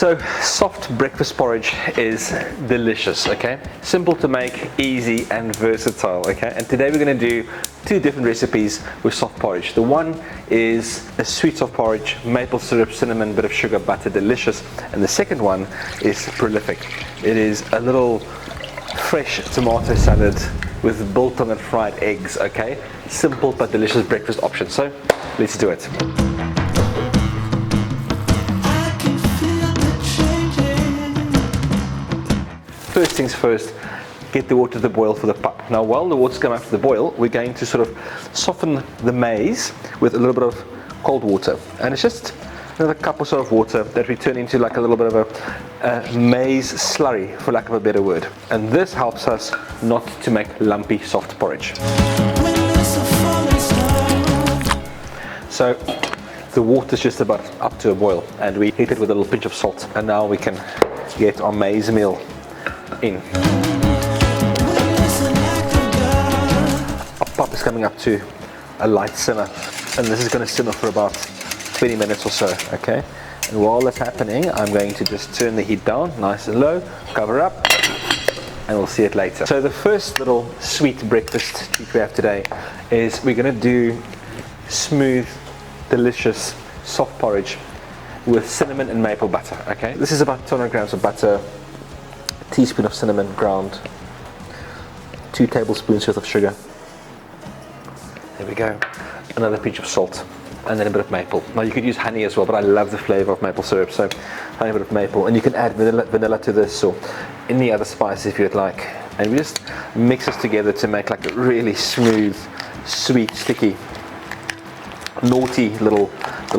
So soft breakfast porridge is delicious, okay? Simple to make, easy and versatile, okay? And today we're going to do two different recipes with soft porridge. The one is a sweet soft porridge, maple syrup, cinnamon, bit of sugar, butter, delicious. And the second one is prolific. It is a little fresh tomato salad with biltong and fried eggs, okay? Simple but delicious breakfast option. So let's do it. First things first, get the water to the boil for the pup. Now while the water's coming up to the boil, we're going to sort of soften the maize with a little bit of cold water. And it's just another cup or so of water that we turn into like a little bit of a maize slurry, for lack of a better word. And this helps us not to make lumpy soft porridge. So the water's just about up to a boil and we heat it with a little pinch of salt. And now we can get our maize meal in. Our pup is coming up to a light simmer and this is going to simmer for about 20 minutes or so, okay? And while that's happening, I'm going to just turn the heat down nice and low, cover up, and we'll see it later. So the first little sweet breakfast treat we have today is we're going to do smooth, delicious, soft porridge with cinnamon and maple butter, okay? This is about 200 grams of butter, teaspoon of cinnamon ground, 2 tablespoons worth of sugar. There we go. Another pinch of salt, and then a bit of maple. Now you could use honey as well, but I love the flavor of maple syrup, so tiny bit of maple. And you can add vanilla to this or any other spice if you'd like. And we just mix this together to make like a really smooth, sweet, sticky, naughty little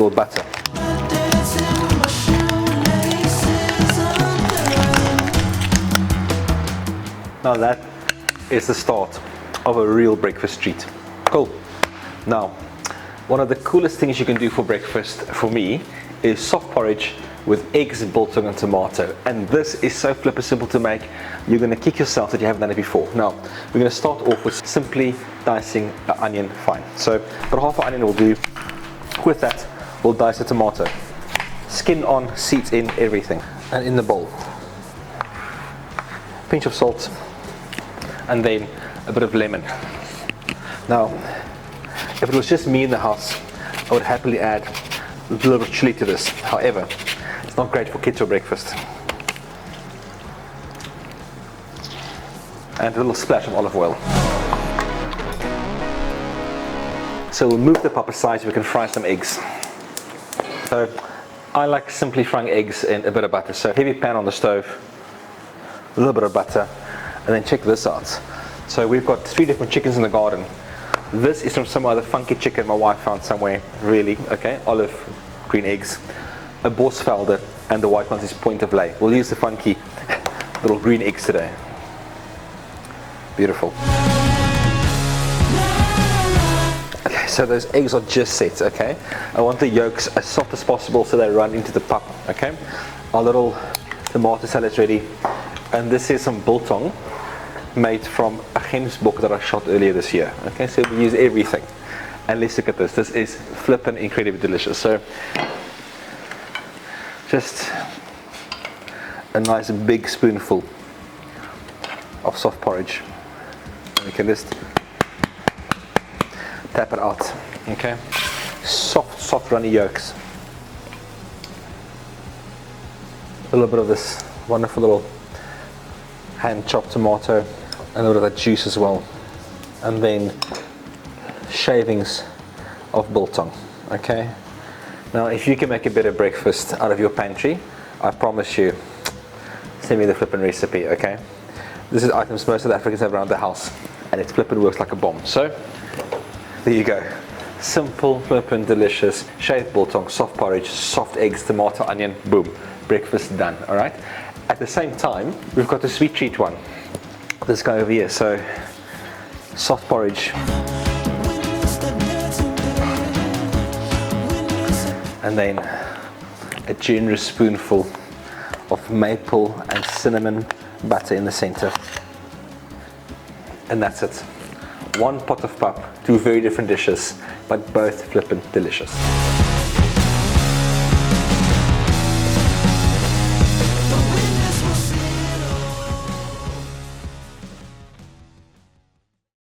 butter. Now that is the start of a real breakfast treat. Cool. Now, one of the coolest things you can do for breakfast, for me, is soft porridge with eggs, biltong and tomato. And this is so flipper simple to make, you're going to kick yourself that you haven't done it before. Now, we're going to start off with simply dicing an onion fine. So, about half an onion will do. With that, we'll dice a tomato. Skin on, seeds in, everything. And in the bowl, pinch of salt, and then a bit of lemon. Now, if it was just me in the house, I would happily add a little bit of chili to this. However, it's not great for kids for breakfast. And a little splash of olive oil. So we'll move the pup aside so we can fry some eggs. So I like simply frying eggs in a bit of butter. So heavy pan on the stove, a little bit of butter, and then check this out. So we've got 3 different chickens in the garden. This is from some other funky chicken my wife found somewhere, really, okay? Olive green eggs, a Borsvelder, and the white ones is point of lay. We'll use the funky little green eggs today. Beautiful. Okay, so those eggs are just set, okay? I want the yolks as soft as possible so they run into the pup, okay? Our little tomato salad's ready. And this is some biltong made from a gemsbok that I shot earlier this year. Okay, so we use everything. And let's look at this. This is flippin' incredibly delicious. So just a nice big spoonful of soft porridge. We can just tap it out. Okay, soft runny yolks. A little bit of this wonderful little hand chopped tomato, and a little of that juice as well, and then shavings of biltong. Okay, now if you can make a better breakfast out of your pantry, I promise you, send me the flippin' recipe. Okay, this is items most South Africans have around the house and it flippin' works like a bomb. So there you go, simple, flippin' delicious shaved biltong, soft porridge, soft eggs, tomato, onion, boom, breakfast done. All right, at the same time we've got the sweet treat one, this guy over here. So soft porridge and then a generous spoonful of maple and cinnamon butter in the center, and that's it. One pot of pap, 2 very different dishes, but both flippin' delicious.